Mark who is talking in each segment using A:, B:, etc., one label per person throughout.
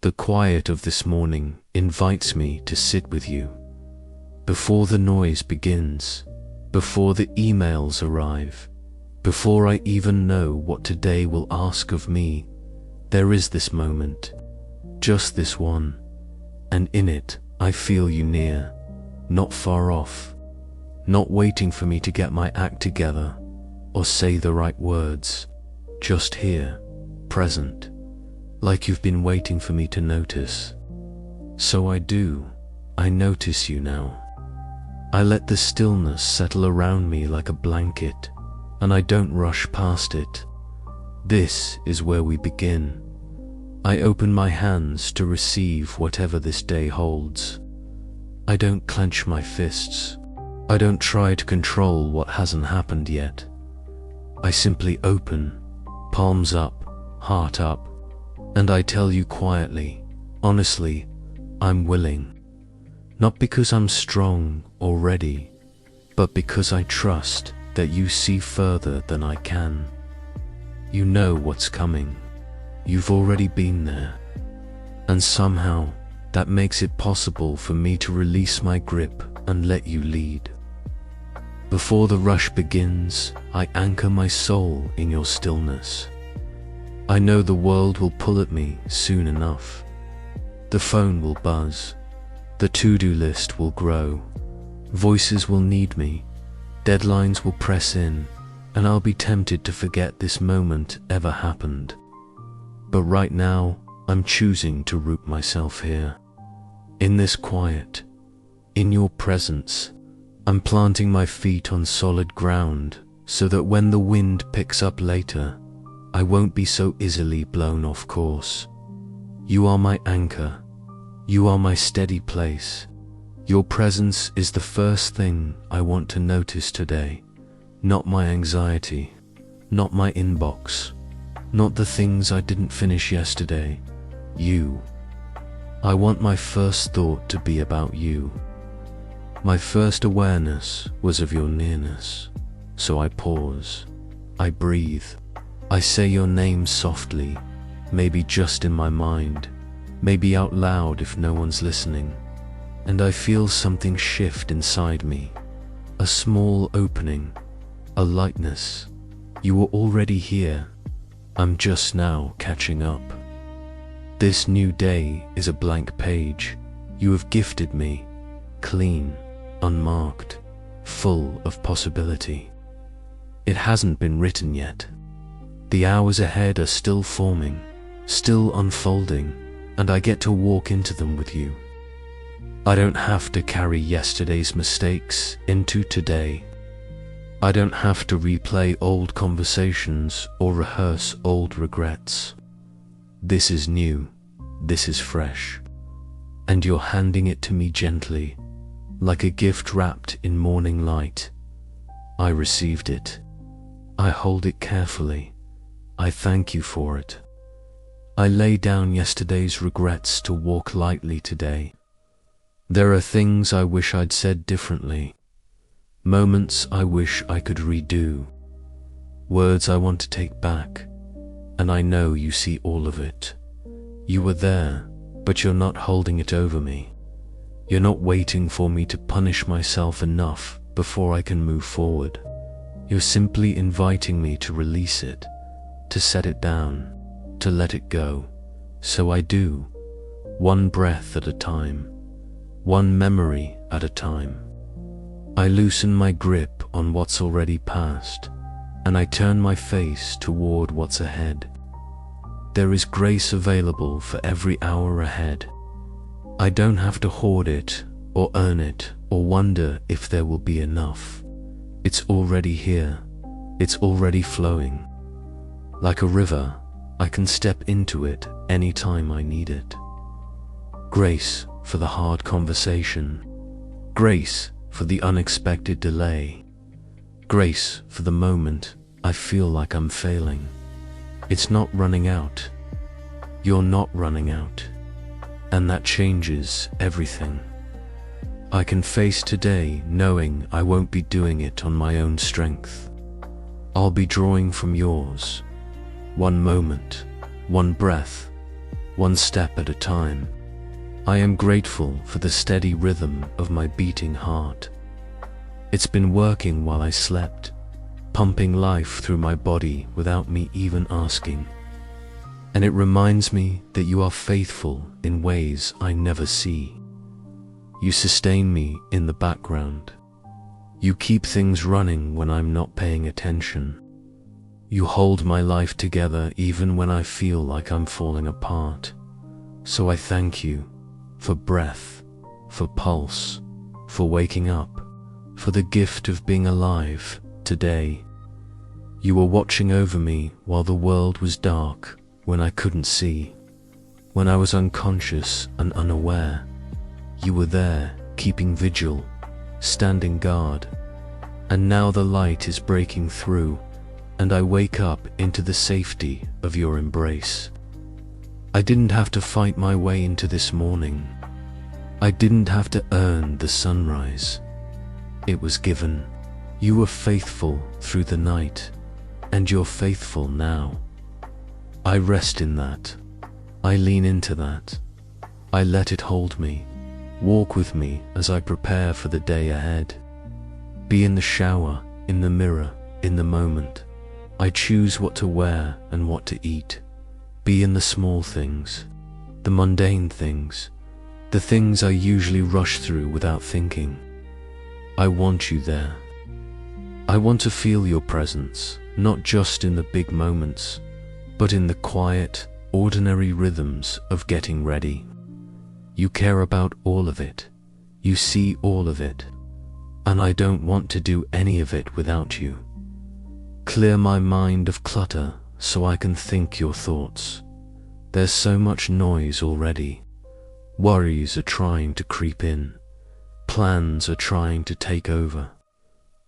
A: The quiet of this morning invites me to sit with you. Before the noise begins, before the emails arrive, before I even know what today will ask of me, there is this moment, just this one, and in it I feel you near, not far off, not waiting for me to get my act together or say the right words, just here, present, like you've been waiting for me to notice. So I do, I notice you now. I let the stillness settle around me like a blanket, and I don't rush past it. This is where we begin. I open my hands to receive whatever this day holds. I don't clench my fists. I don't try to control what hasn't happened yet. I simply open, palms up, heart up, and I tell you quietly, honestly, I'm willing. Not because I'm strong or ready, but because I trust that you see further than I can. You know what's coming. You've already been there. And somehow, that makes it possible for me to release my grip and let you lead. Before the rush begins, I anchor my soul in your stillness. I know the world will pull at me soon enough. The phone will buzz. The to-do list will grow. Voices will need me. Deadlines will press in, and I'll be tempted to forget this moment ever happened. But right now, I'm choosing to root myself here. In this quiet, in your presence, I'm planting my feet on solid ground so that when the wind picks up later, I won't be so easily blown off course. You are my anchor. You are my steady place. Your presence is the first thing I want to notice today, not my anxiety, not my inbox, not the things I didn't finish yesterday. You. I want my first thought to be about you. My first awareness was of your nearness, so I pause, I breathe, I say your name softly, maybe just in my mind, maybe out loud if no one's listening, and I feel something shift inside me, a small opening, a lightness. You were already here, I'm just now catching up. This new day is a blank page you have gifted me, clean, unmarked, full of possibility. It hasn't been written yet. The hours ahead are still forming, still unfolding, and I get to walk into them with you. I don't have to carry yesterday's mistakes into today. I don't have to replay old conversations or rehearse old regrets. This is new, this is fresh, and you're handing it to me gently, like a gift wrapped in morning light. I received it. I hold it carefully. I thank you for it. I lay down yesterday's regrets to walk lightly today. There are things I wish I'd said differently, moments I wish I could redo, words I want to take back, and I know you see all of it. You were there, but you're not holding it over me. You're not waiting for me to punish myself enough before I can move forward. You're simply inviting me to release it, to set it down, to let it go. So I do, one breath at a time, one memory at a time. I loosen my grip on what's already past, and I turn my face toward what's ahead. There is grace available for every hour ahead. I don't have to hoard it, or earn it, or wonder if there will be enough. It's already here. It's already flowing. Like a river, I can step into it anytime I need it. Grace for the hard conversation. Grace for the unexpected delay. Grace for the moment I feel like I'm failing. It's not running out. You're not running out. And that changes everything. I can face today knowing I won't be doing it on my own strength. I'll be drawing from yours. One moment, one breath, one step at a time. I am grateful for the steady rhythm of my beating heart. It's been working while I slept, pumping life through my body without me even asking. And it reminds me that you are faithful in ways I never see. You sustain me in the background. You keep things running when I'm not paying attention. You hold my life together even when I feel like I'm falling apart. So I thank you for breath, for pulse, for waking up, for the gift of being alive today. You were watching over me while the world was dark, when I couldn't see, when I was unconscious and unaware. You were there, keeping vigil, standing guard. And now the light is breaking through, and I wake up into the safety of your embrace. I didn't have to fight my way into this morning. I didn't have to earn the sunrise. It was given. You were faithful through the night, and you're faithful now. I rest in that. I lean into that. I let it hold me. Walk with me as I prepare for the day ahead. Be in the shower, in the mirror, in the moment. I choose what to wear and what to eat. Be in the small things, the mundane things, the things I usually rush through without thinking. I want you there. I want to feel your presence, not just in the big moments, but in the quiet, ordinary rhythms of getting ready. You care about all of it. You see all of it. And I don't want to do any of it without you. Clear my mind of clutter so I can think your thoughts. There's so much noise already. Worries are trying to creep in. Plans are trying to take over.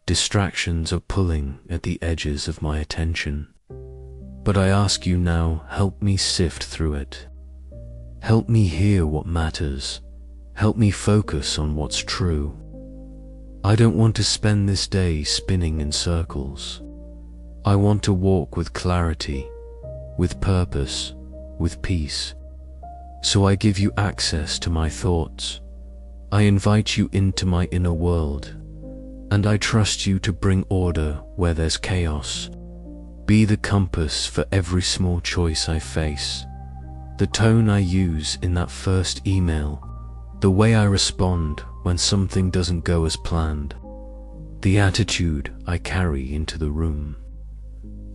A: Distractions are pulling at the edges of my attention. But I ask you now, help me sift through it. Help me hear what matters. Help me focus on what's true. I don't want to spend this day spinning in circles. I want to walk with clarity, with purpose, with peace. So I give you access to my thoughts. I invite you into my inner world, and I trust you to bring order where there's chaos. Be the compass for every small choice I face. The tone I use in that first email, the way I respond when something doesn't go as planned, the attitude I carry into the room.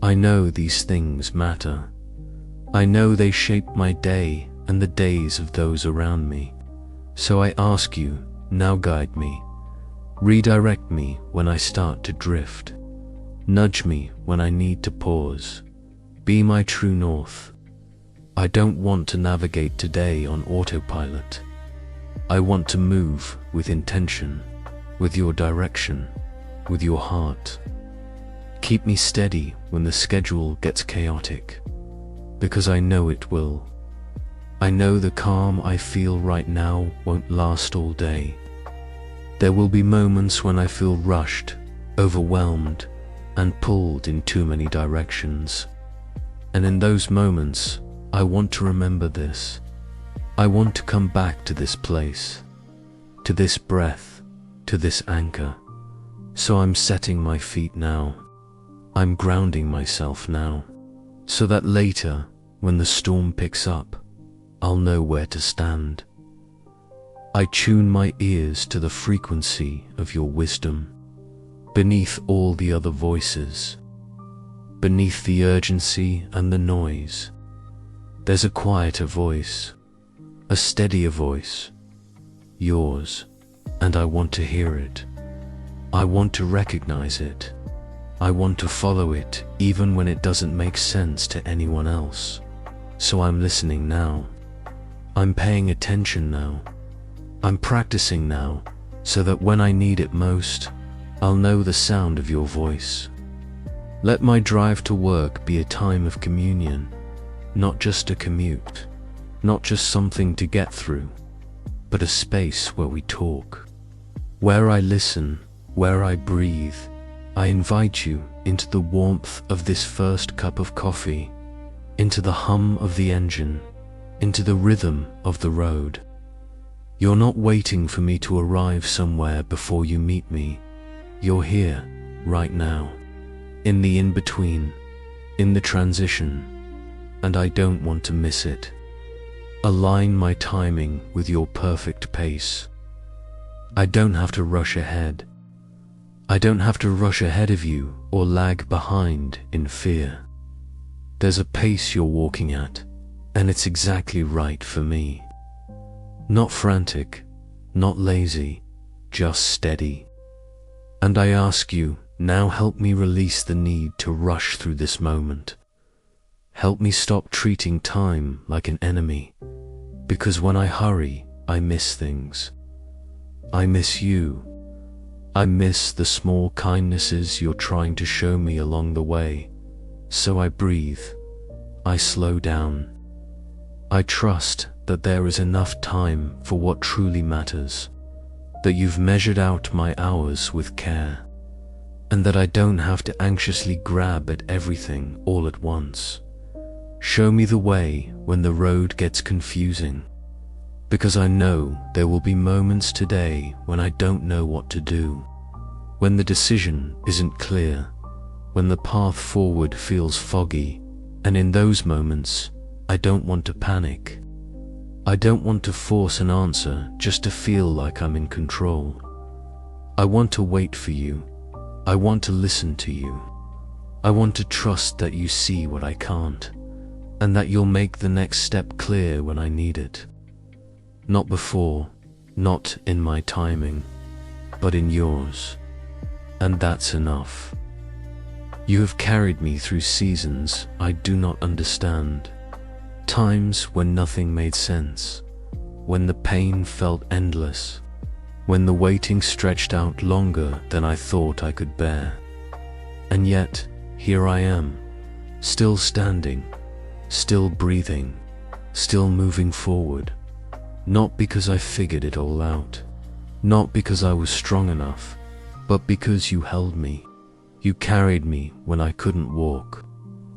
A: I know these things matter. I know they shape my day and the days of those around me. So I ask you, now guide me. Redirect me when I start to drift. Nudge me when I need to pause. Be my true north. I don't want to navigate today on autopilot. I want to move with intention, with your direction, with your heart. Keep me steady when the schedule gets chaotic, because I know it will. I know the calm I feel right now won't last all day. There will be moments when I feel rushed, overwhelmed, and pulled in too many directions. And in those moments, I want to remember this. I want to come back to this place, to this breath, to this anchor. So I'm setting my feet now. I'm grounding myself now, so that later, when the storm picks up, I'll know where to stand. I tune my ears to the frequency of your wisdom, beneath all the other voices, beneath the urgency and the noise. There's a quieter voice, a steadier voice, yours, and I want to hear it. I want to recognize it. I want to follow it even when it doesn't make sense to anyone else. So I'm listening now. I'm paying attention now. I'm practicing now, so that when I need it most, I'll know the sound of your voice. Let my drive to work be a time of communion, not just a commute, not just something to get through, but a space where we talk, where I listen, where I breathe. I invite you into the warmth of this first cup of coffee, into the hum of the engine, into the rhythm of the road. You're not waiting for me to arrive somewhere before you meet me. You're here, right now, in the in-between, in the transition, and I don't want to miss it. Align my timing with your perfect pace. I don't have to rush ahead. I don't have to rush ahead of you or lag behind in fear. There's a pace you're walking at, and it's exactly right for me. Not frantic, not lazy, just steady. And I ask you, now help me release the need to rush through this moment. Help me stop treating time like an enemy, because when I hurry, I miss things. I miss you. I miss the small kindnesses you're trying to show me along the way. So I breathe. I slow down. I trust that there is enough time for what truly matters, that you've measured out my hours with care, and that I don't have to anxiously grab at everything all at once. Show me the way when the road gets confusing, because I know there will be moments today when I don't know what to do, when the decision isn't clear, when the path forward feels foggy, and in those moments, I don't want to panic. I don't want to force an answer just to feel like I'm in control. I want to wait for you. I want to listen to you. I want to trust that you see what I can't, and that you'll make the next step clear when I need it. Not before, not in my timing, but in yours. And that's enough. You have carried me through seasons I do not understand. Times when nothing made sense, when the pain felt endless, when the waiting stretched out longer than I thought I could bear. And yet, here I am, still standing, still breathing, still moving forward. Not because I figured it all out, not because I was strong enough, but because you held me. You carried me when I couldn't walk.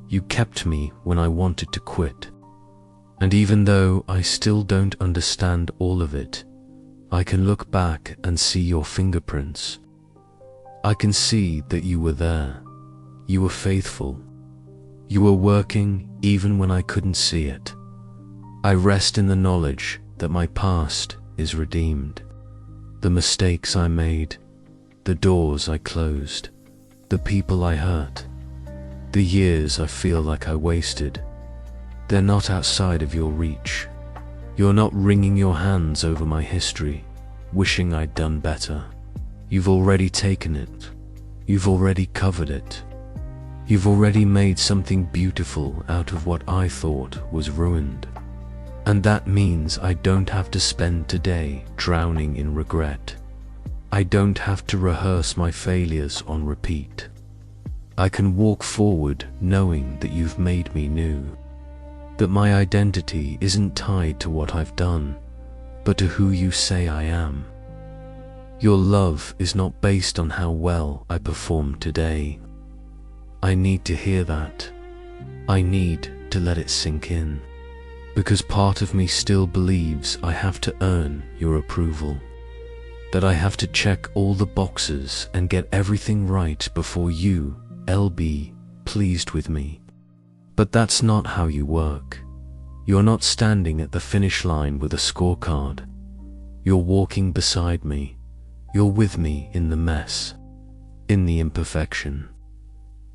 A: You kept me when I wanted to quit. And even though I still don't understand all of it, I can look back and see your fingerprints. I can see that you were there. You were faithful. You were working even when I couldn't see it. I rest in the knowledge that my past is redeemed. The mistakes I made, the doors I closed, the people I hurt, the years I feel like I wasted, they're not outside of your reach. You're not wringing your hands over my history, wishing I'd done better. You've already taken it. You've already covered it. You've already made something beautiful out of what I thought was ruined. And that means I don't have to spend today drowning in regret. I don't have to rehearse my failures on repeat. I can walk forward knowing that you've made me new, that my identity isn't tied to what I've done, but to who you say I am. Your love is not based on how well I perform today. I need to hear that. I need to let it sink in, because part of me still believes I have to earn your approval. That I have to check all the boxes and get everything right before you, LB, pleased with me. But that's not how you work. You're not standing at the finish line with a scorecard. You're walking beside me. You're with me in the mess, in the imperfection,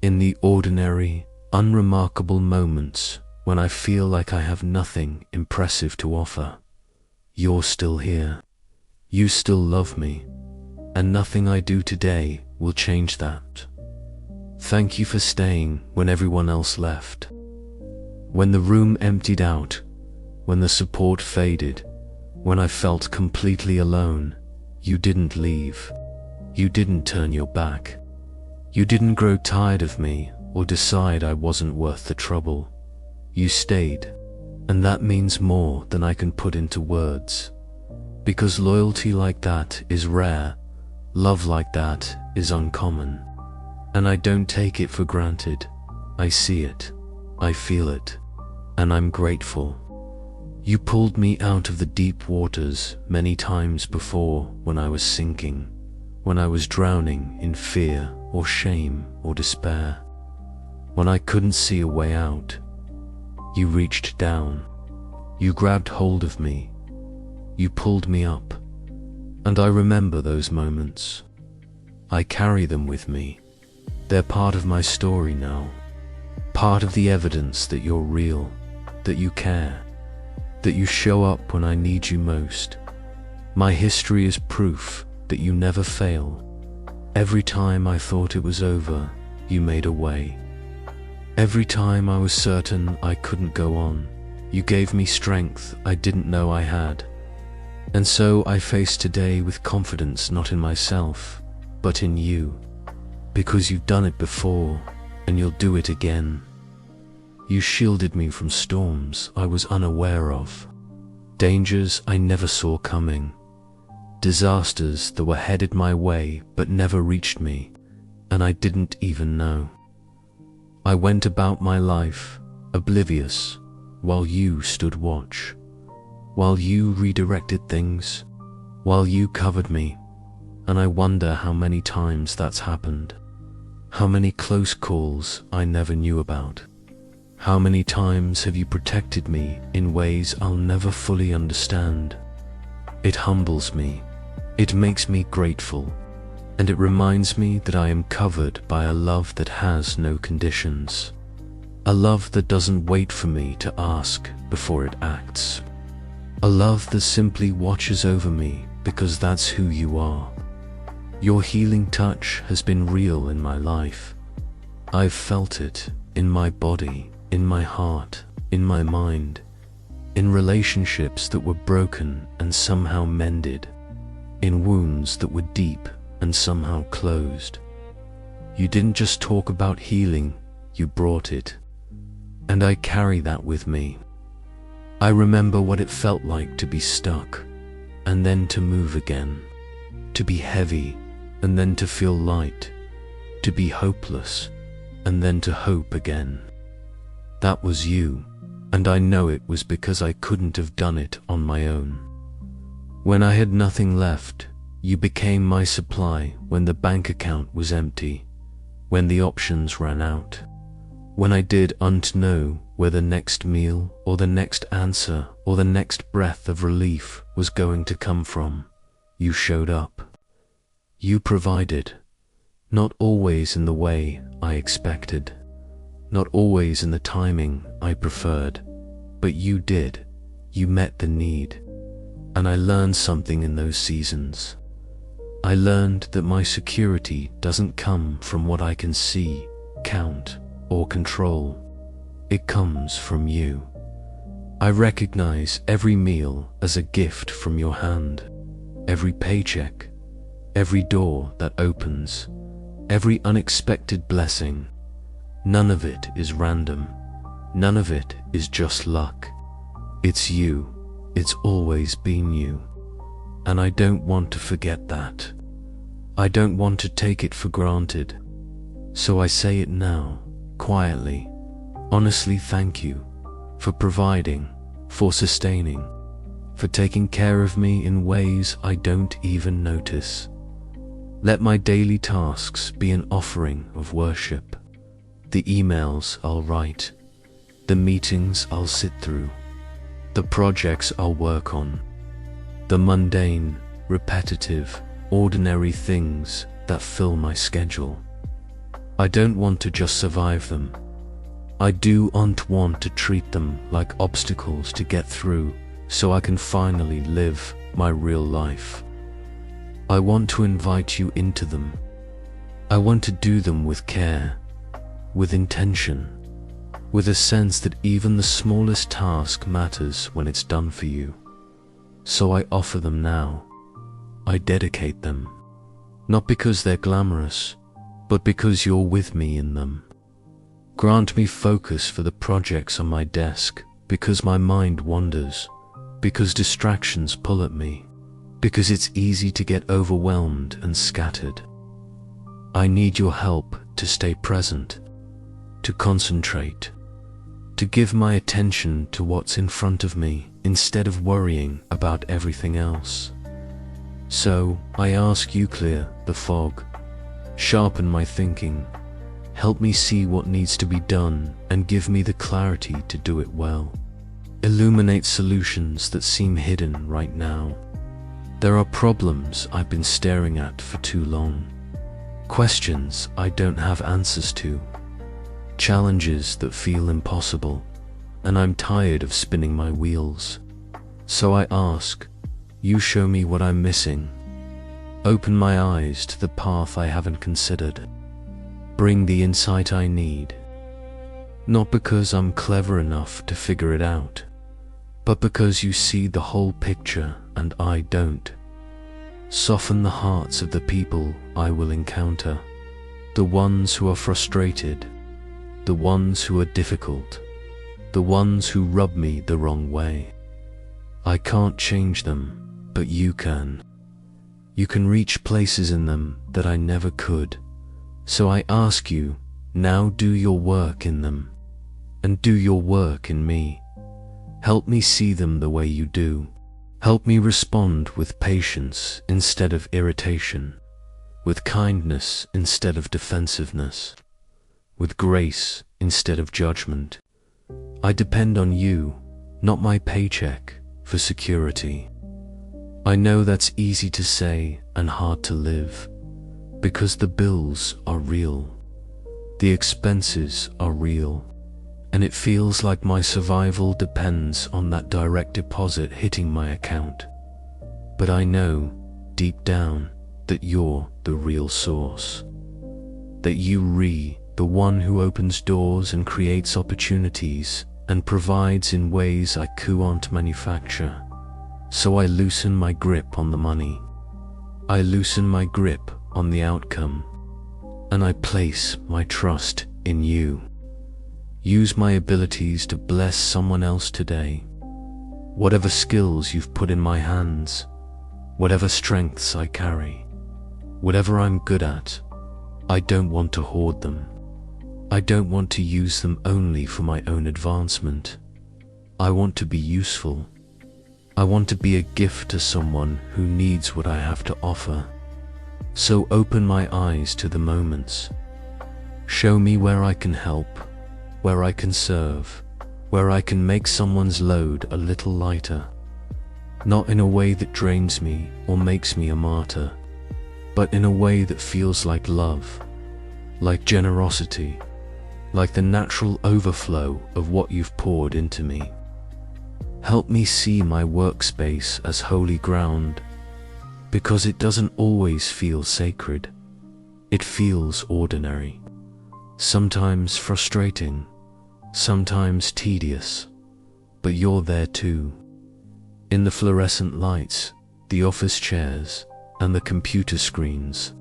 A: in the ordinary, unremarkable moments when I feel like I have nothing impressive to offer. You're still here. You still love me, and nothing I do today will change that. Thank you for staying when everyone else left. When the room emptied out, when the support faded, when I felt completely alone, you didn't leave. You didn't turn your back. You didn't grow tired of me or decide I wasn't worth the trouble. You stayed, and that means more than I can put into words. Because loyalty like that is rare, love like that is uncommon. And I don't take it for granted. I see it, I feel it, and I'm grateful. You pulled me out of the deep waters many times before when I was sinking, when I was drowning in fear or shame or despair. When I couldn't see a way out, you reached down, you grabbed hold of me, you pulled me up, and I remember those moments. I carry them with me. They're part of my story now, part of the evidence that you're real, that you care, that you show up when I need you most. My history is proof that you never fail. Every time I thought it was over, you made a way. Every time I was certain I couldn't go on, you gave me strength I didn't know I had. And so I face today with confidence, not in myself, but in you, because you've done it before and you'll do it again. You shielded me from storms I was unaware of, dangers I never saw coming, disasters that were headed my way but never reached me, and I didn't even know. I went about my life, oblivious, while you stood watch, while you redirected things, while you covered me, and I wonder how many times that's happened, how many close calls I never knew about. How many times have you protected me in ways I'll never fully understand? It humbles me, it makes me grateful, and it reminds me that I am covered by a love that has no conditions. A love that doesn't wait for me to ask before it acts. A love that simply watches over me because that's who you are. Your healing touch has been real in my life. I've felt it in my body, in my heart, in my mind, in relationships that were broken and somehow mended, in wounds that were deep and somehow closed. You didn't just talk about healing, you brought it. And I carry that with me. I remember what it felt like to be stuck, and then to move again, to be heavy, and then to feel light, to be hopeless, and then to hope again. That was you, and I know it was because I couldn't have done it on my own. When I had nothing left, you became my supply when the bank account was empty, when the options ran out, when I didn't know where the next meal or the next answer or the next breath of relief was going to come from. You showed up. You provided, not always in the way I expected, not always in the timing I preferred, but you did. You met the need. And I learned something in those seasons. I learned that my security doesn't come from what I can see, count, or control. It comes from you. I recognize every meal as a gift from your hand, every paycheck, every door that opens, every unexpected blessing. None of it is random. None of it is just luck. It's you. It's always been you. And I don't want to forget that. I don't want to take it for granted. So I say it now, quietly. Honestly, thank you for providing, for sustaining, for taking care of me in ways I don't even notice. Let my daily tasks be an offering of worship. The emails I'll write, the meetings I'll sit through, the projects I'll work on, the mundane, repetitive, ordinary things that fill my schedule. I don't want to just survive them. I don't want to treat them like obstacles to get through so I can finally live my real life. I want to invite you into them. I want to do them with care, with intention, with a sense that even the smallest task matters when it's done for you. So I offer them now. I dedicate them, not because they're glamorous, but because you're with me in them. Grant me focus for the projects on my desk, because my mind wanders, because distractions pull at me, because it's easy to get overwhelmed and scattered. I need your help to stay present, to concentrate, to give my attention to what's in front of me instead of worrying about everything else. So I ask you, clear the fog, sharpen my thinking, help me see what needs to be done and give me the clarity to do it well. Illuminate solutions that seem hidden right now. There are problems I've been staring at for too long, questions I don't have answers to, challenges that feel impossible, and I'm tired of spinning my wheels. So I ask, you show me what I'm missing. Open my eyes to the path I haven't considered. Bring the insight I need. Not because I'm clever enough to figure it out, but because you see the whole picture and I don't. Soften the hearts of the people I will encounter, the ones who are frustrated, the ones who are difficult, the ones who rub me the wrong way. I can't change them, but you can. You can reach places in them that I never could. So I ask you, now do your work in them, and do your work in me. Help me see them the way you do. Help me respond with patience instead of irritation, with kindness instead of defensiveness, with grace instead of judgment. I depend on you, not my paycheck, for security. I know that's easy to say and hard to live, because the bills are real, the expenses are real, and it feels like my survival depends on that direct deposit hitting my account. But I know, deep down, that you're the real source, that you the one who opens doors and creates opportunities and provides in ways I can't manufacture. So I loosen my grip on the money. I loosen my grip on the outcome, and I place my trust in you. Use my abilities to bless someone else today. Whatever skills you've put in my hands, whatever strengths I carry, whatever I'm good at, I don't want to hoard them. I don't want to use them only for my own advancement. I want to be useful. I want to be a gift to someone who needs what I have to offer. So open my eyes to the moments. Show me where I can help, where I can serve, where I can make someone's load a little lighter. Not in a way that drains me or makes me a martyr, but in a way that feels like love, like generosity, like the natural overflow of what you've poured into me. Help me see my workspace as holy ground, because it doesn't always feel sacred. It feels ordinary, sometimes frustrating, sometimes tedious, but you're there too. In the fluorescent lights, the office chairs, and the computer screens.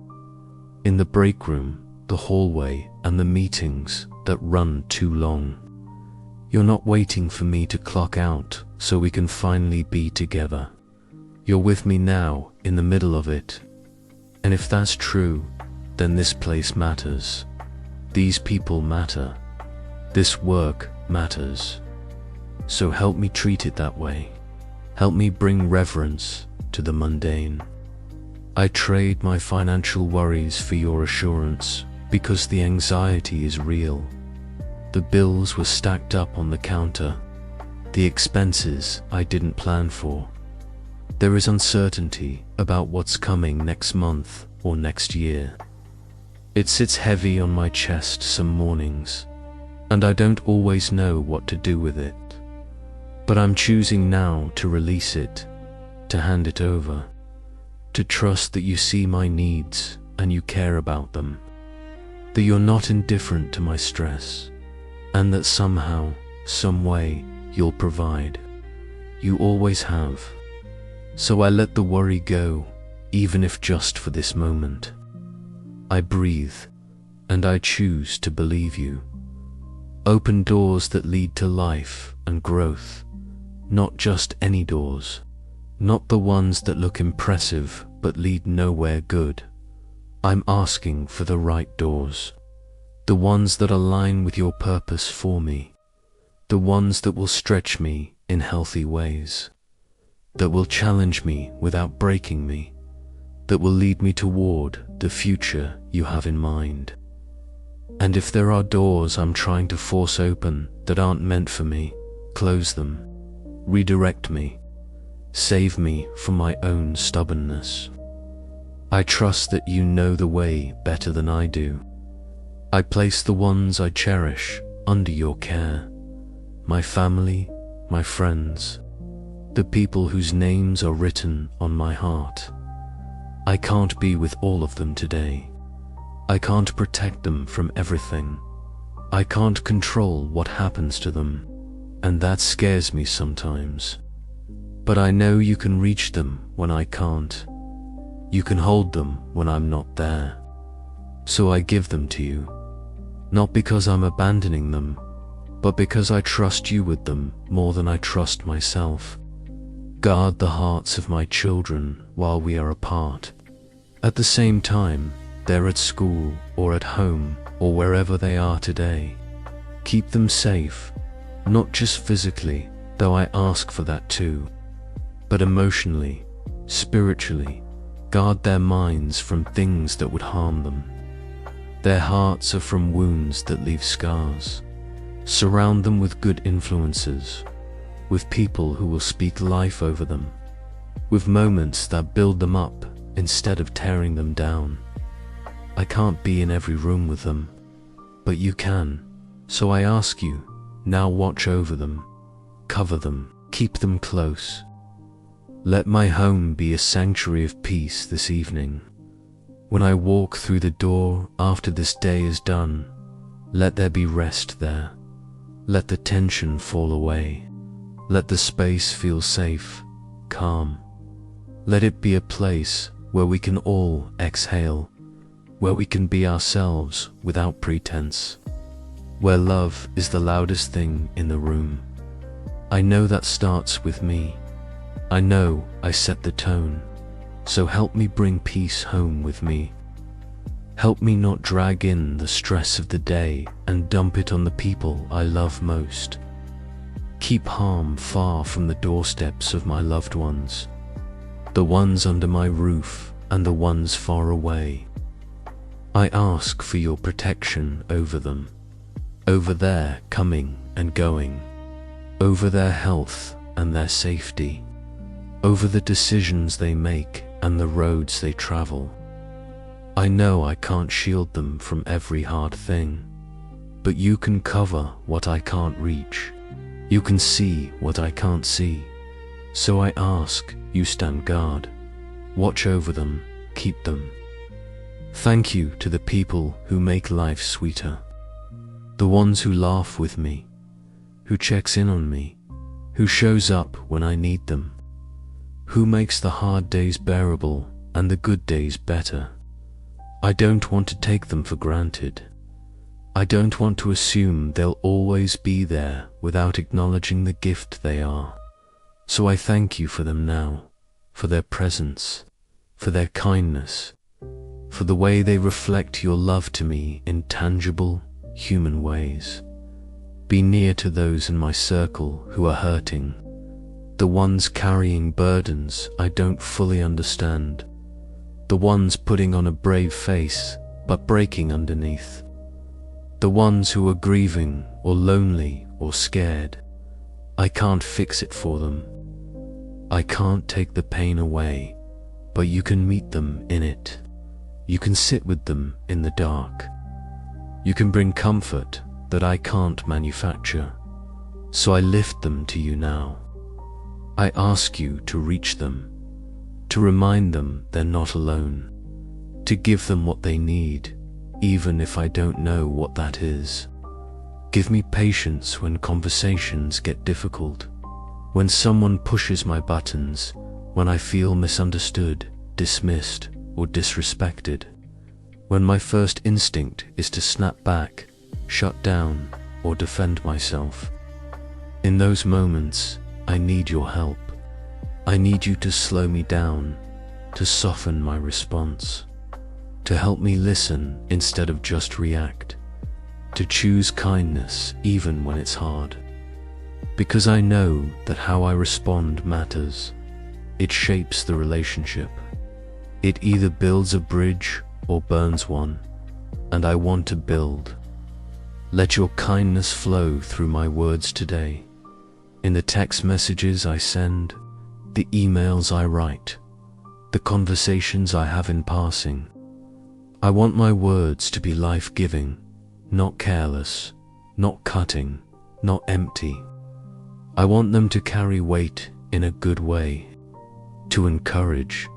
A: In the break room, the hallway, and the meetings that run too long. You're not waiting for me to clock out so we can finally be together. You're with me now, in the middle of it. And if that's true, then this place matters. These people matter. This work matters. So help me treat it that way. Help me bring reverence to the mundane. I trade my financial worries for your assurance, because the anxiety is real. The bills were stacked up on the counter, the expenses I didn't plan for. There is uncertainty about what's coming next month or next year. It sits heavy on my chest some mornings, and I don't always know what to do with it. But I'm choosing now to release it, to hand it over, to trust that you see my needs and you care about them, that you're not indifferent to my stress, and that somehow, some way, you'll provide. You always have. So I let the worry go, even if just for this moment. I breathe, and I choose to believe you. Open doors that lead to life and growth, not just any doors, not the ones that look impressive but lead nowhere good. I'm asking for the right doors, the ones that align with your purpose for me, the ones that will stretch me in healthy ways, that will challenge me without breaking me, that will lead me toward the future you have in mind. And if there are doors I'm trying to force open that aren't meant for me, close them, redirect me, save me from my own stubbornness. I trust that you know the way better than I do. I place the ones I cherish under your care, my family, my friends, the people whose names are written on my heart. I can't be with all of them today. I can't protect them from everything. I can't control what happens to them, and that scares me sometimes. But I know you can reach them when I can't. You can hold them when I'm not there. So I give them to you, not because I'm abandoning them, but because I trust you with them more than I trust myself. Guard the hearts of my children while we are apart. At the same time, they're at school or at home or wherever they are today. Keep them safe, not just physically, though I ask for that too, but emotionally, spiritually. Guard their minds from things that would harm them. Their hearts are from wounds that leave scars. Surround them with good influences, with people who will speak life over them, with moments that build them up instead of tearing them down. I can't be in every room with them, but you can. So I ask you, now watch over them, cover them, keep them close. Let my home be a sanctuary of peace this evening. When I walk through the door after this day is done, let there be rest there. Let the tension fall away. Let the space feel safe, calm. Let it be a place where we can all exhale, where we can be ourselves without pretense, where love is the loudest thing in the room. I know that starts with me. I know I set the tone, so help me bring peace home with me. Help me not drag in the stress of the day and dump it on the people I love most. Keep harm far from the doorsteps of my loved ones, the ones under my roof and the ones far away. I ask for your protection over them, over their coming and going, over their health and their safety, over the decisions they make and the roads they travel. I know I can't shield them from every hard thing, but you can cover what I can't reach. You can see what I can't see. So I ask you stand guard, watch over them, keep them. Thank you to the people who make life sweeter, the ones who laugh with me, who checks in on me, who shows up when I need them, who makes the hard days bearable and the good days better. I don't want to take them for granted. I don't want to assume they'll always be there without acknowledging the gift they are. So I thank you for them now, for their presence, for their kindness, for the way they reflect your love to me in tangible, human ways. Be near to those in my circle who are hurting, the ones carrying burdens I don't fully understand, the ones putting on a brave face but breaking underneath, the ones who are grieving or lonely or scared. I can't fix it for them. I can't take the pain away, but you can meet them in it. You can sit with them in the dark. You can bring comfort that I can't manufacture. So I lift them to you now. I ask you to reach them, to remind them they're not alone, to give them what they need, even if I don't know what that is. Give me patience when conversations get difficult, when someone pushes my buttons, when I feel misunderstood, dismissed, or disrespected, when my first instinct is to snap back, shut down, or defend myself. In those moments, I need your help. I need you to slow me down, to soften my response, to help me listen instead of just react, to choose kindness even when it's hard. because I know that how I respond matters. It shapes the relationship. It either builds a bridge or burns one, and I want to build. Let your kindness flow through my words today, in the text messages I send, the emails I write, the conversations I have in passing. I want my words to be life-giving, not careless, not cutting, not empty. I want them to carry weight in a good way, to encourage,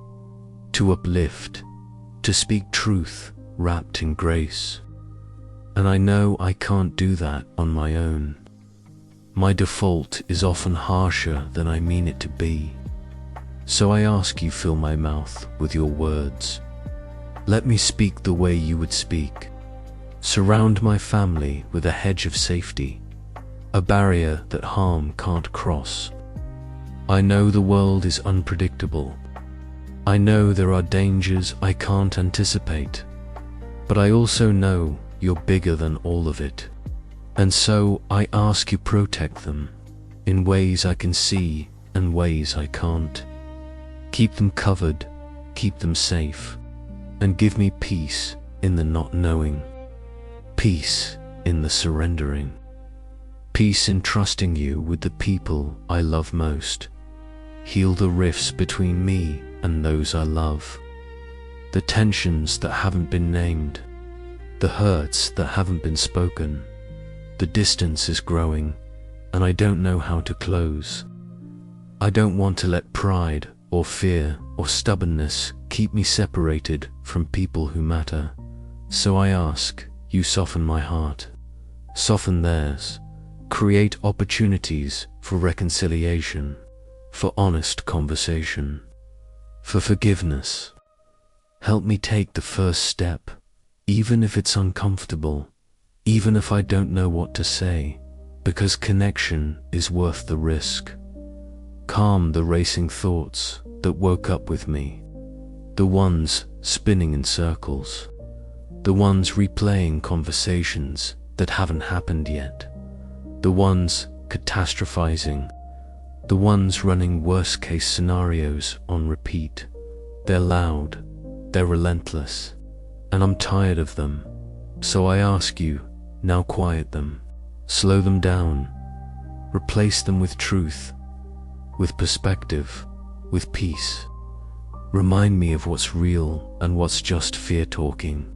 A: to uplift, to speak truth wrapped in grace. And I know I can't do that on my own. My default is often harsher than I mean it to be. So I ask you fill my mouth with your words. Let me speak the way you would speak. Surround my family with a hedge of safety, a barrier that harm can't cross. I know the world is unpredictable. I know there are dangers I can't anticipate, but I also know you're bigger than all of it. And so I ask you protect them in ways I can see and ways I can't. Keep them covered, keep them safe, and give me peace in the not knowing, peace in the surrendering, peace in trusting you with the people I love most. Heal the rifts between me and those I love, the tensions that haven't been named, the hurts that haven't been spoken. The distance is growing, and I don't know how to close. I don't want to let pride or fear or stubbornness keep me separated from people who matter. So I ask you soften my heart, soften theirs, create opportunities for reconciliation, for honest conversation, for forgiveness. Help me take the first step, even if it's uncomfortable, even if I don't know what to say, because connection is worth the risk. Calm the racing thoughts that woke up with me, the ones spinning in circles, the ones replaying conversations that haven't happened yet, the ones catastrophizing, the ones running worst-case scenarios on repeat. They're loud, they're relentless, and I'm tired of them. So I ask you, now quiet them, slow them down, replace them with truth, with perspective, with peace. Remind me of what's real and what's just fear talking.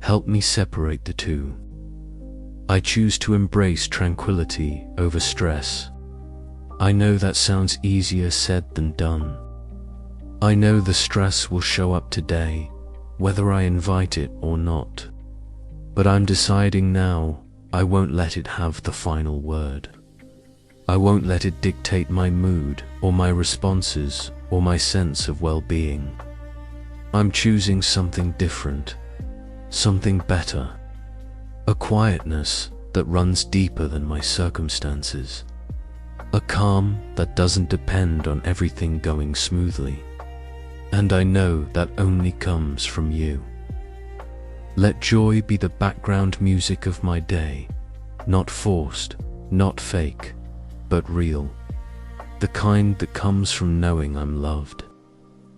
A: Help me separate the two. I choose to embrace tranquility over stress. I know that sounds easier said than done. I know the stress will show up today, whether I invite it or not. But I'm deciding now, I won't let it have the final word. I won't let it dictate my mood or my responses or my sense of well-being. I'm choosing something different, something better, a quietness that runs deeper than my circumstances, a calm that doesn't depend on everything going smoothly. And I know that only comes from you. Let joy be the background music of my day, not forced, not fake, but real. The kind that comes from knowing I'm loved,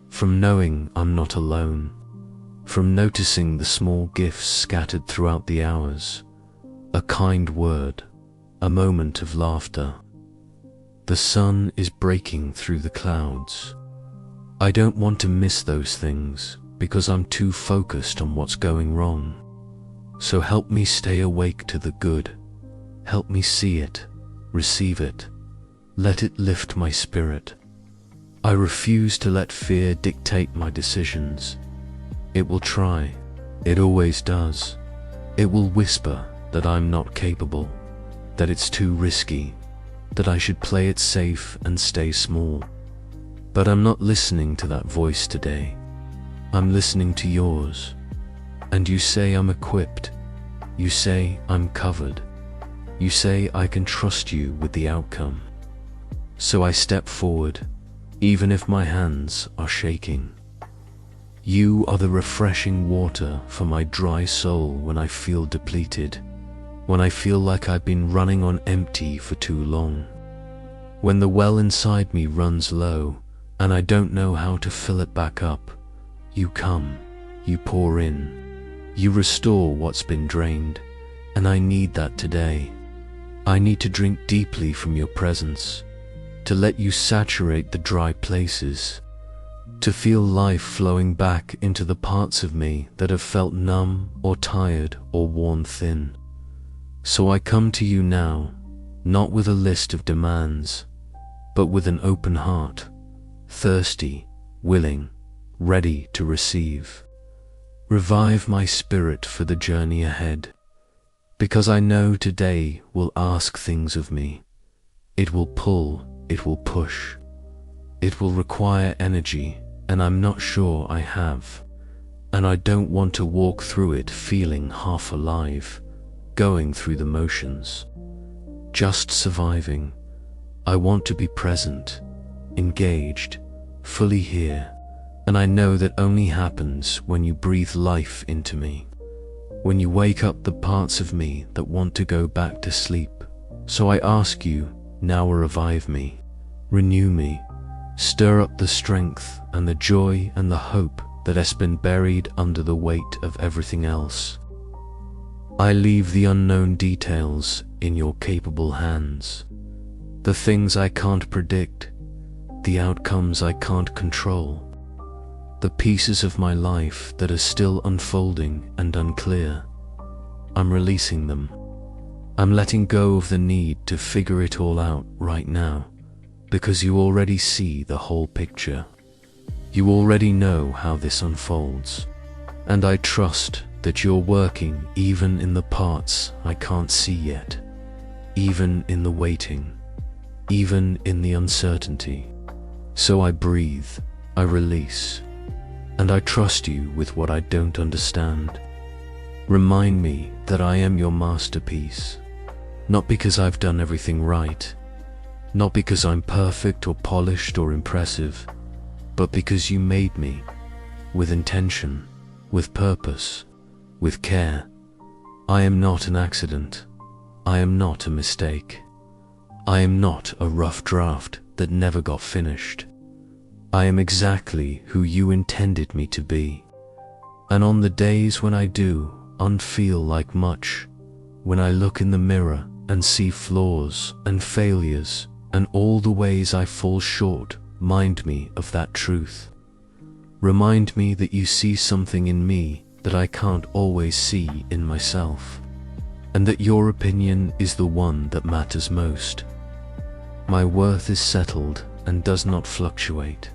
A: from knowing I'm not alone, from noticing the small gifts scattered throughout the hours, a kind word, a moment of laughter. The sun is breaking through the clouds. I don't want to miss those things because I'm too focused on what's going wrong. So help me stay awake to the good. Help me see it, receive it. Let it lift my spirit. I refuse to let fear dictate my decisions. It will try. It always does. It will whisper that I'm not capable, that it's too risky, that I should play it safe and stay small. But I'm not listening to that voice today. I'm listening to yours. And you say I'm equipped. You say I'm covered. You say I can trust you with the outcome. So I step forward, even if my hands are shaking. You are the refreshing water for my dry soul when I feel depleted, when I feel like I've been running on empty for too long. When the well inside me runs low, and I don't know how to fill it back up, you come, you pour in, you restore what's been drained, and I need that today. I need to drink deeply from your presence, to let you saturate the dry places, to feel life flowing back into the parts of me that have felt numb or tired or worn thin. So I come to you now, not with a list of demands, but with an open heart, thirsty, willing, ready to receive. Revive my spirit for the journey ahead, because I know today will ask things of me. It will pull, it will push, it will require energy, and I'm not sure I have. And I don't want to walk through it feeling half alive, going through the motions, just surviving. I want to be present, engaged, fully here, and I know that only happens when you breathe life into me, when you wake up the parts of me that want to go back to sleep. So I ask you, now revive me, renew me, stir up the strength and the joy and the hope that has been buried under the weight of everything else. I leave the unknown details in your capable hands, the things I can't predict, the outcomes I can't control, the pieces of my life that are still unfolding and unclear. I'm releasing them. I'm letting go of the need to figure it all out right now, because you already see the whole picture. You already know how this unfolds, and I trust that you're working even in the parts I can't see yet, even in the waiting, even in the uncertainty. So I breathe, I release, and I trust you with what I don't understand. Remind me that I am your masterpiece, not because I've done everything right, not because I'm perfect or polished or impressive, but because you made me with intention, with purpose, with care. I am not an accident. I am not a mistake. I am not a rough draft that never got finished. I am exactly who you intended me to be. And on the days when I do unfeel like much, when I look in the mirror and see flaws and failures and all the ways I fall short, remind me of that truth. Remind me that you see something in me that I can't always see in myself, and that your opinion is the one that matters most. My worth is settled and does not fluctuate.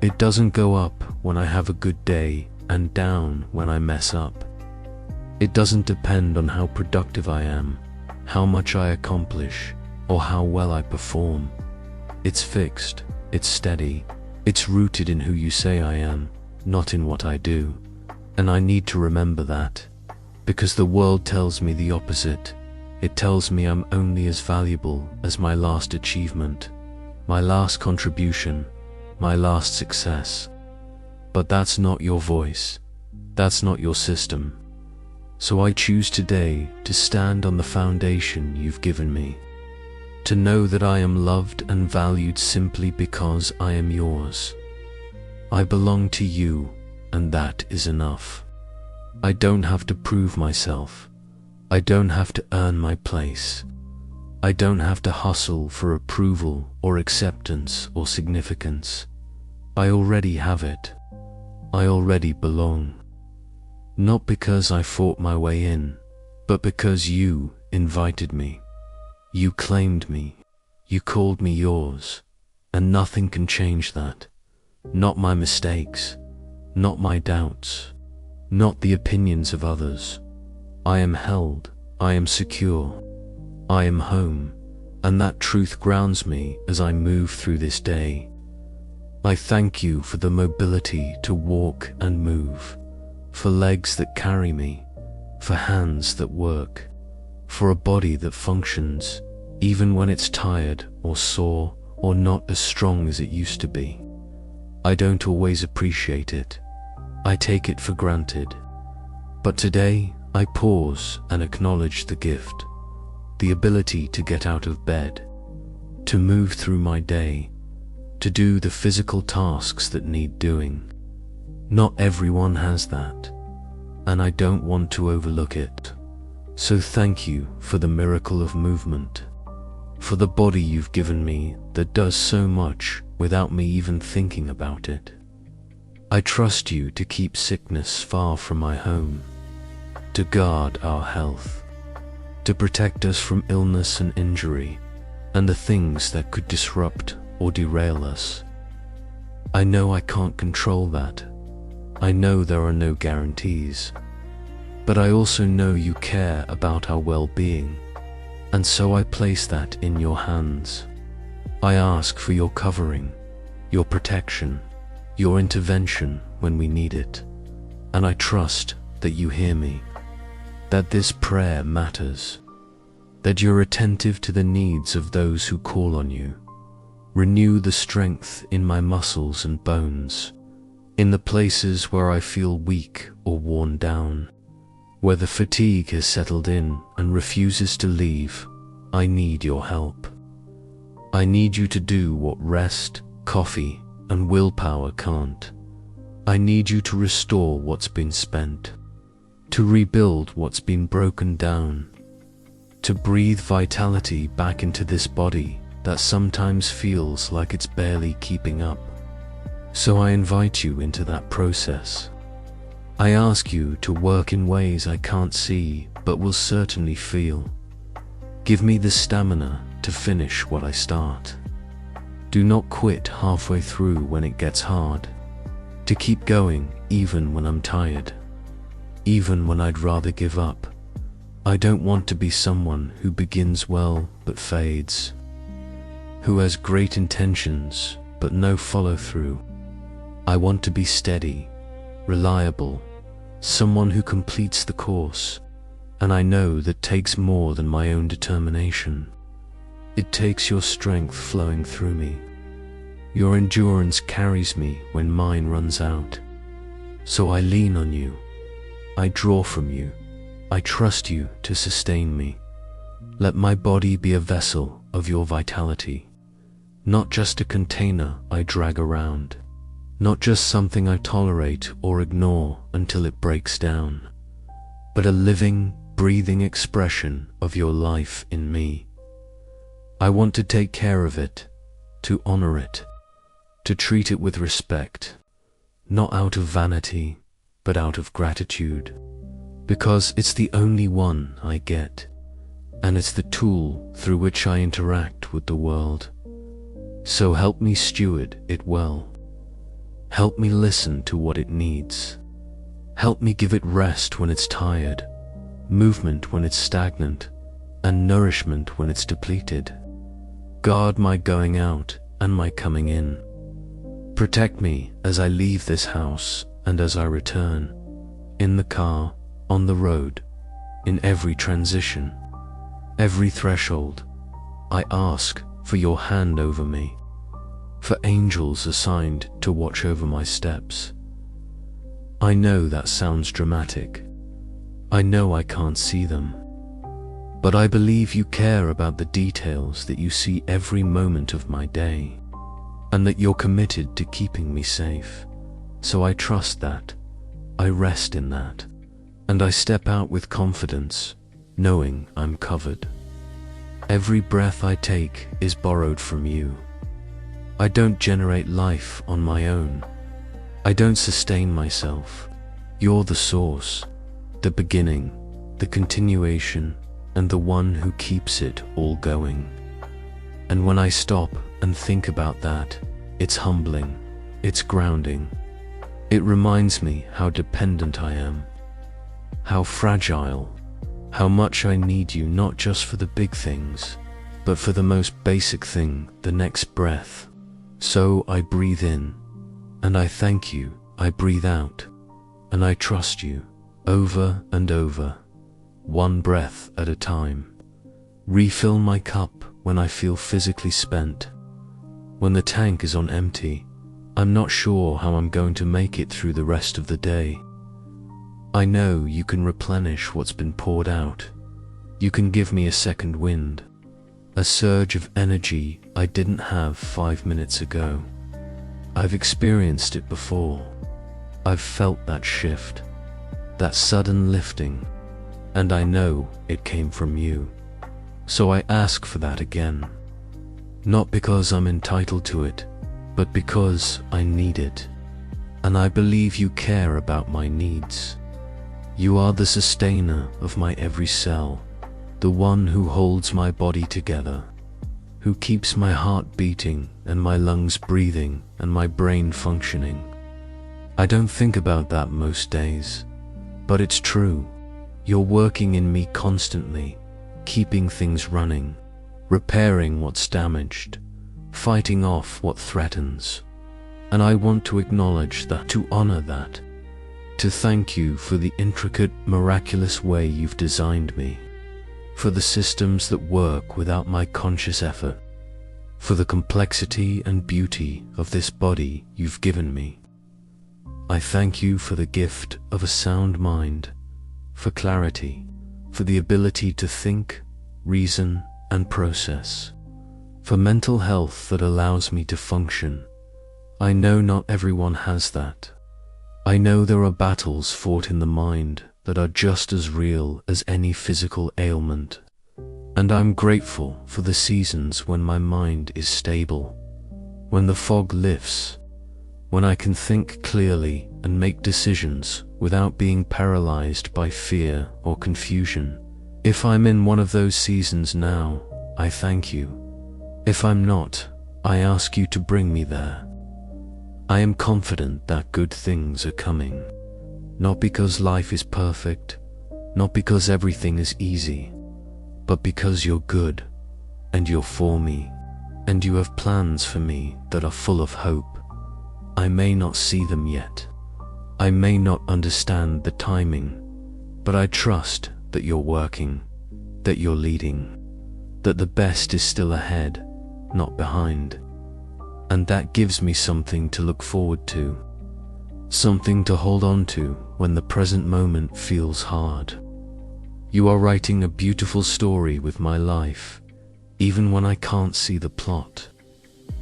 A: It doesn't go up when I have a good day and down when I mess up. It doesn't depend on how productive I am, how much I accomplish, or how well I perform. It's fixed, it's steady, it's rooted in who you say I am, not in what I do. And I need to remember that, because the world tells me the opposite. It tells me I'm only as valuable as my last achievement, my last contribution, my last success. But that's not your voice. That's not your system. So I choose today to stand on the foundation you've given me, to know that I am loved and valued simply because I am yours. I belong to you, and that is enough. I don't have to prove myself. I don't have to earn my place. I don't have to hustle for approval or acceptance or significance. I already have it. I already belong. Not because I fought my way in, but because you invited me. You claimed me. You called me yours. And nothing can change that. Not my mistakes. Not my doubts. Not the opinions of others. I am held. I am secure. I am home. And that truth grounds me as I move through this day. I thank you for the mobility to walk and move, for legs that carry me, for hands that work, for a body that functions, even when it's tired or sore or not as strong as it used to be. I don't always appreciate it. I take it for granted. But today, I pause and acknowledge the gift, the ability to get out of bed, to move through my day, to do the physical tasks that need doing. Not everyone has that, and I don't want to overlook it. So thank you for the miracle of movement, for the body you've given me that does so much without me even thinking about it. I trust you to keep sickness far from my home, to guard our health, to protect us from illness and injury, and the things that could disrupt or derail us. I know I can't control that. I know there are no guarantees. But I also know you care about our well-being, and so I place that in your hands. I ask for your covering, your protection, your intervention when we need it, and I trust that you hear me, that this prayer matters, that you're attentive to the needs of those who call on you. Renew the strength in my muscles and bones, in the places where I feel weak or worn down. Where the fatigue has settled in and refuses to leave, I need your help. I need you to do what rest, coffee, and willpower can't. I need you to restore what's been spent, to rebuild what's been broken down, to breathe vitality back into this body that sometimes feels like it's barely keeping up. So I invite you into that process. I ask you to work in ways I can't see but will certainly feel. Give me the stamina to finish what I start. Do not quit halfway through when it gets hard. To keep going even when I'm tired, even when I'd rather give up. I don't want to be someone who begins well but fades, who has great intentions but no follow-through. I want to be steady, reliable, someone who completes the course, and I know that takes more than my own determination. It takes your strength flowing through me. Your endurance carries me when mine runs out. So I lean on you, I draw from you, I trust you to sustain me. Let my body be a vessel of your vitality, not just a container I drag around. Not just something I tolerate or ignore until it breaks down, but a living, breathing expression of your life in me. I want to take care of it, to honor it, to treat it with respect, not out of vanity, but out of gratitude, because it's the only one I get, and it's the tool through which I interact with the world. So help me steward it well. Help me listen to what it needs. Help me give it rest when it's tired, movement when it's stagnant, and nourishment when it's depleted. Guard my going out and my coming in. Protect me as I leave this house and as I return, in the car, on the road, in every transition, every threshold. I ask for your hand over me, for angels assigned to watch over my steps. I know that sounds dramatic. I know I can't see them. But I believe you care about the details, that you see every moment of my day, and that you're committed to keeping me safe. So I trust that. I rest in that. And I step out with confidence, knowing I'm covered. Every breath I take is borrowed from you. I don't generate life on my own. I don't sustain myself. You're the source, the beginning, the continuation, and the one who keeps it all going. And when I stop and think about that, it's humbling, it's grounding. It reminds me how dependent I am, how fragile, how much I need you, not just for the big things, but for the most basic thing, the next breath. So I breathe in, and I thank you. I breathe out, and I trust you, over and over, one breath at a time. Refill my cup when I feel physically spent. When the tank is on empty, I'm not sure how I'm going to make it through the rest of the day. I know you can replenish what's been poured out. You can give me a second wind. a surge of energy I didn't have 5 minutes ago. I've experienced it before. I've felt that shift, that sudden lifting, and I know it came from you. So I ask for that again. Not because I'm entitled to it, but because I need it. And I believe you care about my needs. You are the sustainer of my every cell, the one who holds my body together, who keeps my heart beating and my lungs breathing and my brain functioning. I don't think about that most days, but it's true. You're working in me constantly, keeping things running, repairing what's damaged, fighting off what threatens. And I want to acknowledge that, to honor that, to thank you for the intricate, miraculous way you've designed me, for the systems that work without my conscious effort, for the complexity and beauty of this body you've given me. I thank you for the gift of a sound mind, for clarity, for the ability to think, reason, and process, for mental health that allows me to function. I know not everyone has that. I know there are battles fought in the mind that are just as real as any physical ailment. And I'm grateful for the seasons when my mind is stable, when the fog lifts, when I can think clearly and make decisions without being paralyzed by fear or confusion. If I'm in one of those seasons now, I thank you. If I'm not, I ask you to bring me there. I am confident that good things are coming, not because life is perfect, not because everything is easy, but because you're good, and you're for me, and you have plans for me that are full of hope. I may not see them yet. I may not understand the timing, but I trust that you're working, that you're leading, that the best is still ahead, not behind. And that gives me something to look forward to, something to hold on to when the present moment feels hard. You are writing a beautiful story with my life, even when I can't see the plot,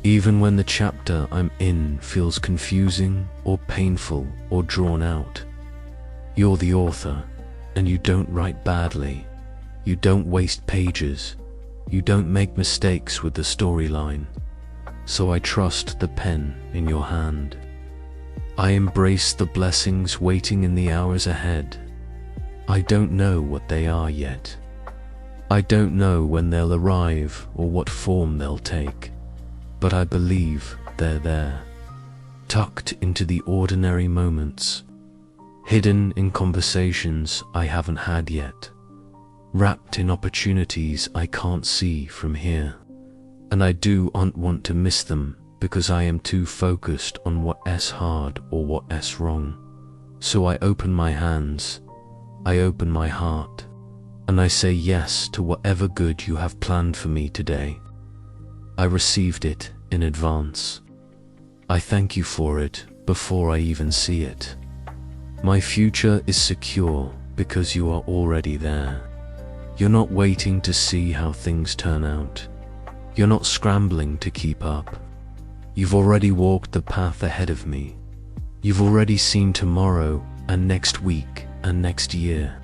A: even when the chapter I'm in feels confusing or painful or drawn out. You're the author, and you don't write badly. You don't waste pages. You don't make mistakes with the storyline. So I trust the pen in your hand. I embrace the blessings waiting in the hours ahead. I don't know what they are yet. I don't know when they'll arrive or what form they'll take, but I believe they're there, tucked into the ordinary moments, hidden in conversations I haven't had yet, wrapped in opportunities I can't see from here. And I don't want to miss them because I am too focused on what's hard or what's wrong. So I open my hands, I open my heart, and I say yes to whatever good you have planned for me today. I received it in advance. I thank you for it before I even see it. My future is secure because you are already there. You're not waiting to see how things turn out. You're not scrambling to keep up. You've already walked the path ahead of me. You've already seen tomorrow and next week and next year.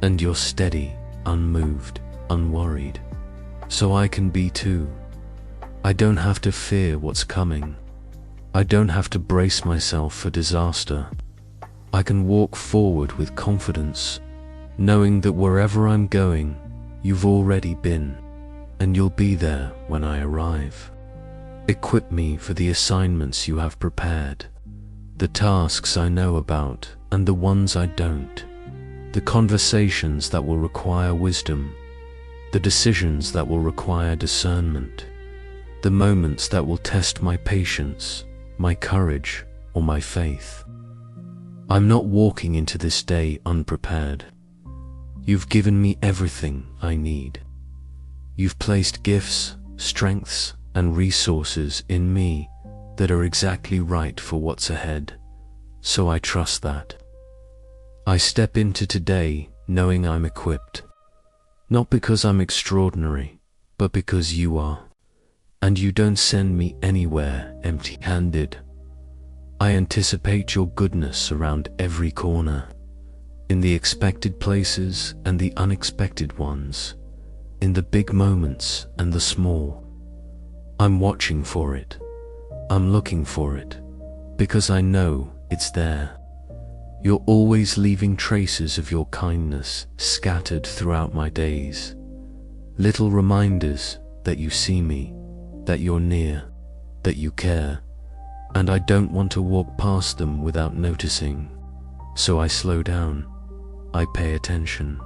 A: And you're steady, unmoved, unworried. So I can be too. I don't have to fear what's coming. I don't have to brace myself for disaster. I can walk forward with confidence, knowing that wherever I'm going, you've already been. And you'll be there when I arrive. Equip me for the assignments you have prepared, the tasks I know about and the ones I don't, the conversations that will require wisdom, the decisions that will require discernment, the moments that will test my patience, my courage, or my faith. I'm not walking into this day unprepared. You've given me everything I need. You've placed gifts, strengths, and resources in me that are exactly right for what's ahead, so I trust that. I step into today knowing I'm equipped, not because I'm extraordinary, but because you are. And you don't send me anywhere empty-handed. I anticipate your goodness around every corner, in the expected places and the unexpected ones, in the big moments and the small. I'm watching for it. I'm looking for it, because I know it's there. You're always leaving traces of your kindness scattered throughout my days. Little reminders that you see me, that you're near, that you care, and I don't want to walk past them without noticing. So I slow down. I pay attention.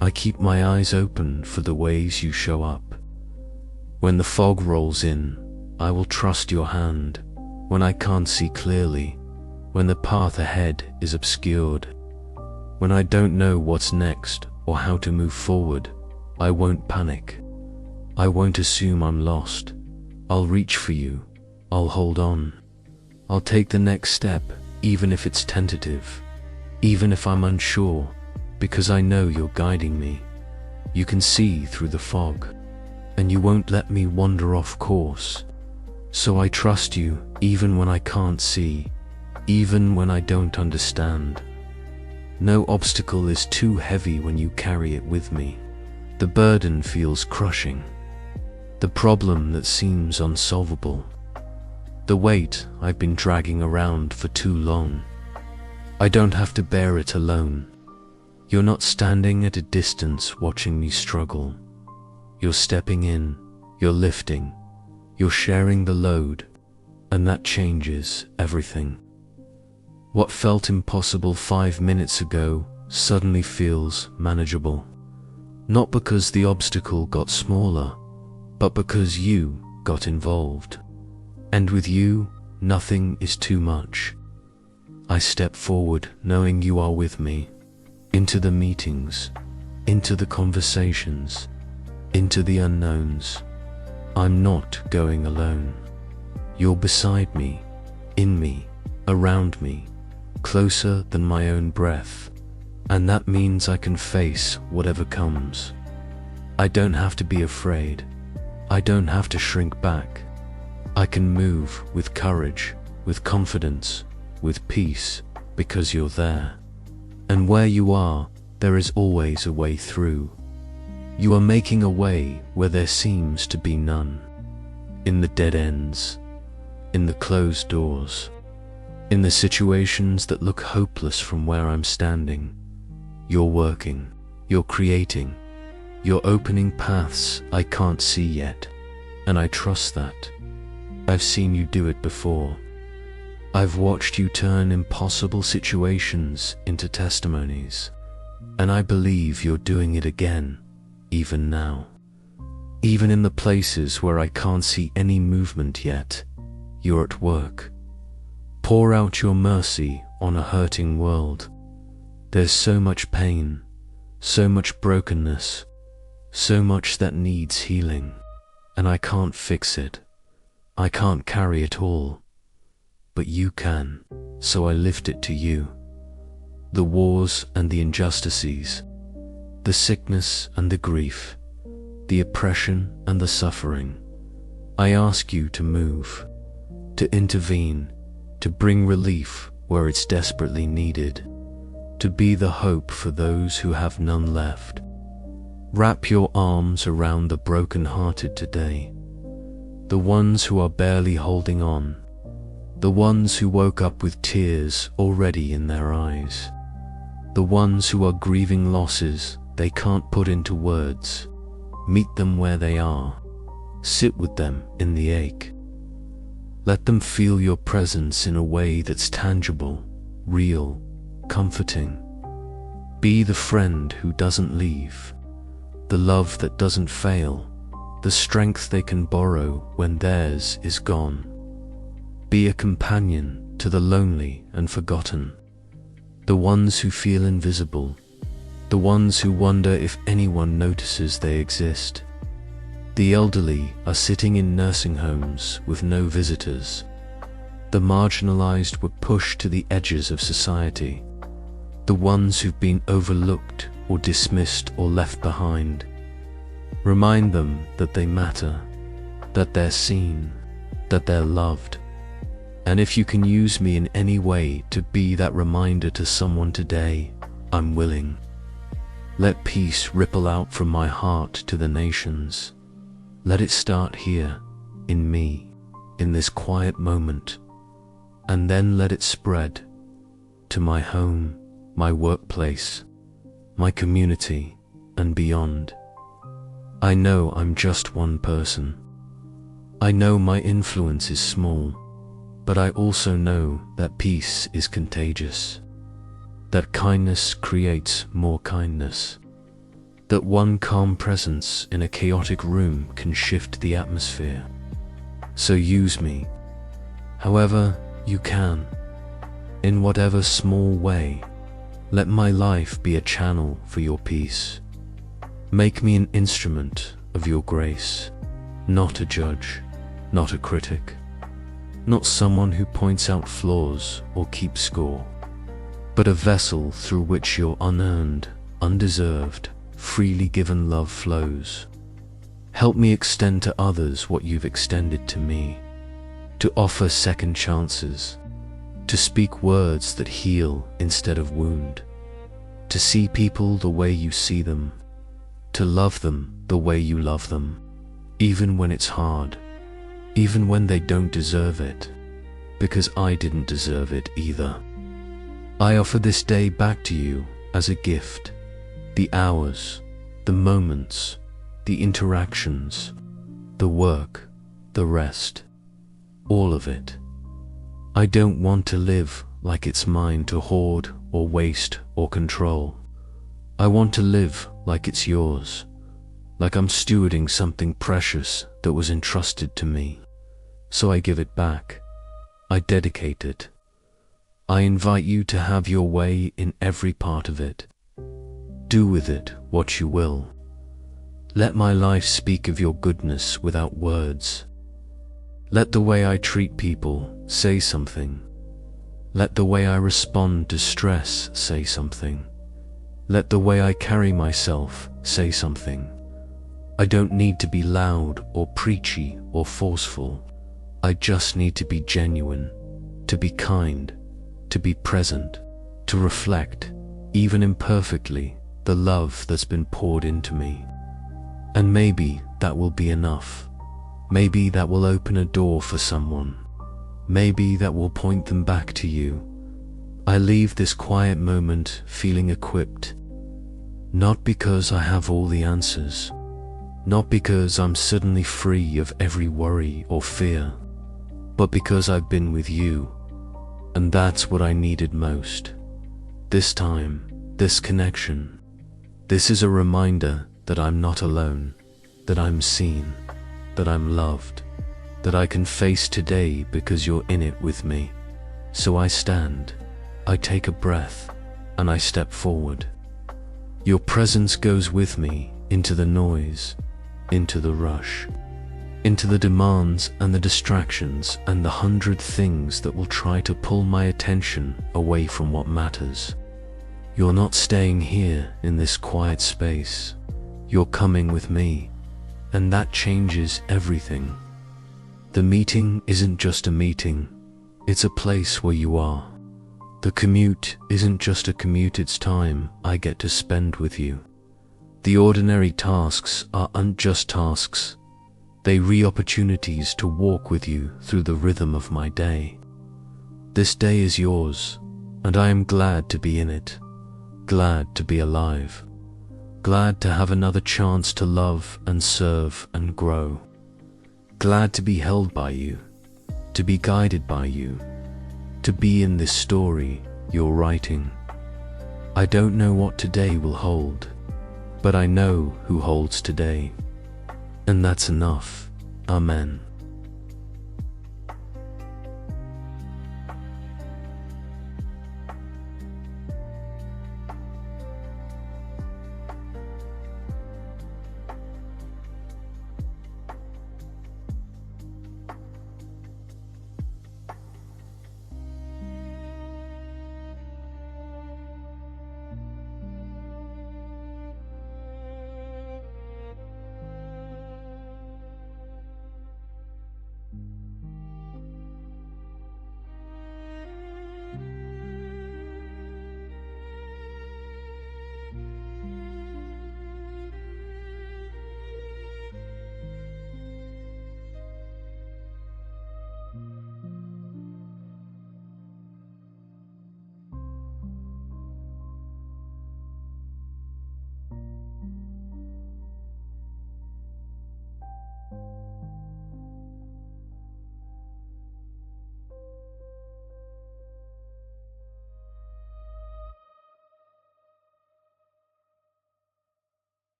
A: I keep my eyes open for the ways you show up. When the fog rolls in, I will trust your hand. When I can't see clearly, when the path ahead is obscured, when I don't know what's next or how to move forward, I won't panic. I won't assume I'm lost. I'll reach for you. I'll hold on. I'll take the next step, even if it's tentative, even if I'm unsure, because I know you're guiding me. You can see through the fog, and you won't let me wander off course. So I trust you even when I can't see, even when I don't understand. No obstacle is too heavy when you carry it with me. The burden feels crushing. The problem that seems unsolvable. The weight I've been dragging around for too long. I don't have to bear it alone. You're not standing at a distance watching me struggle. You're stepping in, you're lifting, you're sharing the load, and that changes everything. What felt impossible 5 minutes ago suddenly feels manageable. Not because the obstacle got smaller, but because you got involved. And with you, nothing is too much. I step forward knowing you are with me, into the meetings, into the conversations, into the unknowns. I'm not going alone. You're beside me, in me, around me, closer than my own breath, and that means I can face whatever comes. I don't have to be afraid. I don't have to shrink back. I can move with courage, with confidence, with peace, because you're there. And where you are, there is always a way through. You are making a way where there seems to be none. In the dead ends, in the closed doors, in the situations that look hopeless from where I'm standing, you're working, you're creating, you're opening paths I can't see yet, and I trust that. I've seen you do it before. I've watched you turn impossible situations into testimonies, and I believe you're doing it again, even now. Even in the places where I can't see any movement yet, you're at work. Pour out your mercy on a hurting world. There's so much pain, so much brokenness, so much that needs healing, and I can't fix it. I can't carry it all, but you can, so I lift it to you. The wars and the injustices, the sickness and the grief, the oppression and the suffering. I ask you to move, to intervene, to bring relief where it's desperately needed, to be the hope for those who have none left. Wrap your arms around the broken-hearted today, the ones who are barely holding on, the ones who woke up with tears already in their eyes, the ones who are grieving losses they can't put into words. Meet them where they are. Sit with them in the ache. Let them feel your presence in a way that's tangible, real, comforting. Be the friend who doesn't leave, the love that doesn't fail, the strength they can borrow when theirs is gone. Be a companion to the lonely and forgotten, the ones who feel invisible, the ones who wonder if anyone notices they exist. The elderly are sitting in nursing homes with no visitors. The marginalized were pushed to the edges of society. The ones who've been overlooked or dismissed or left behind. Remind them that they matter, that they're seen, that they're loved. And if you can use me in any way to be that reminder to someone today, I'm willing. Let peace ripple out from my heart to the nations. Let it start here, in me, in this quiet moment, and then let it spread to my home, my workplace, my community, and beyond. I know I'm just one person. I know my influence is small, but I also know that peace is contagious, that kindness creates more kindness, that one calm presence in a chaotic room can shift the atmosphere. So use me, however you can, in whatever small way. Let my life be a channel for your peace. Make me an instrument of your grace, not a judge, not a critic, not someone who points out flaws or keeps score, but a vessel through which your unearned, undeserved, freely given love flows. Help me extend to others what you've extended to me, to offer second chances, to speak words that heal instead of wound, to see people the way you see them, to love them the way you love them, even when it's hard, even when they don't deserve it, because I didn't deserve it either. I offer this day back to you as a gift, the hours, the moments, the interactions, the work, the rest, all of it. I don't want to live like it's mine to hoard or waste or control. I want to live like it's yours, like I'm stewarding something precious that was entrusted to me. So I give it back. I dedicate it. I invite you to have your way in every part of it. Do with it what you will. Let my life speak of your goodness without words. Let the way I treat people say something. Let the way I respond to stress say something. Let the way I carry myself say something. I don't need to be loud or preachy or forceful. I just need to be genuine, to be kind, to be present, to reflect, even imperfectly, the love that's been poured into me. And maybe that will be enough. Maybe that will open a door for someone. Maybe that will point them back to you. I leave this quiet moment feeling equipped, not because I have all the answers, not because I'm suddenly free of every worry or fear, but because I've been with you, and that's what I needed most. This time, this connection, this is a reminder that I'm not alone, that I'm seen, that I'm loved, that I can face today because you're in it with me. So I stand, I take a breath, and I step forward. Your presence goes with me into the noise, into the rush, into the demands and the distractions and the 100 things that will try to pull my attention away from what matters. You're not staying here in this quiet space. You're coming with me, and that changes everything. The meeting isn't just a meeting, it's a place where you are. The commute isn't just a commute, it's time I get to spend with you. The ordinary tasks aren't just tasks, they re-opportunities to walk with you through the rhythm of my day. This day is yours, and I am glad to be in it, glad to be alive, glad to have another chance to love and serve and grow, glad to be held by you, to be guided by you, to be in this story you're writing. I don't know what today will hold, but I know who holds today. And that's enough. Amen.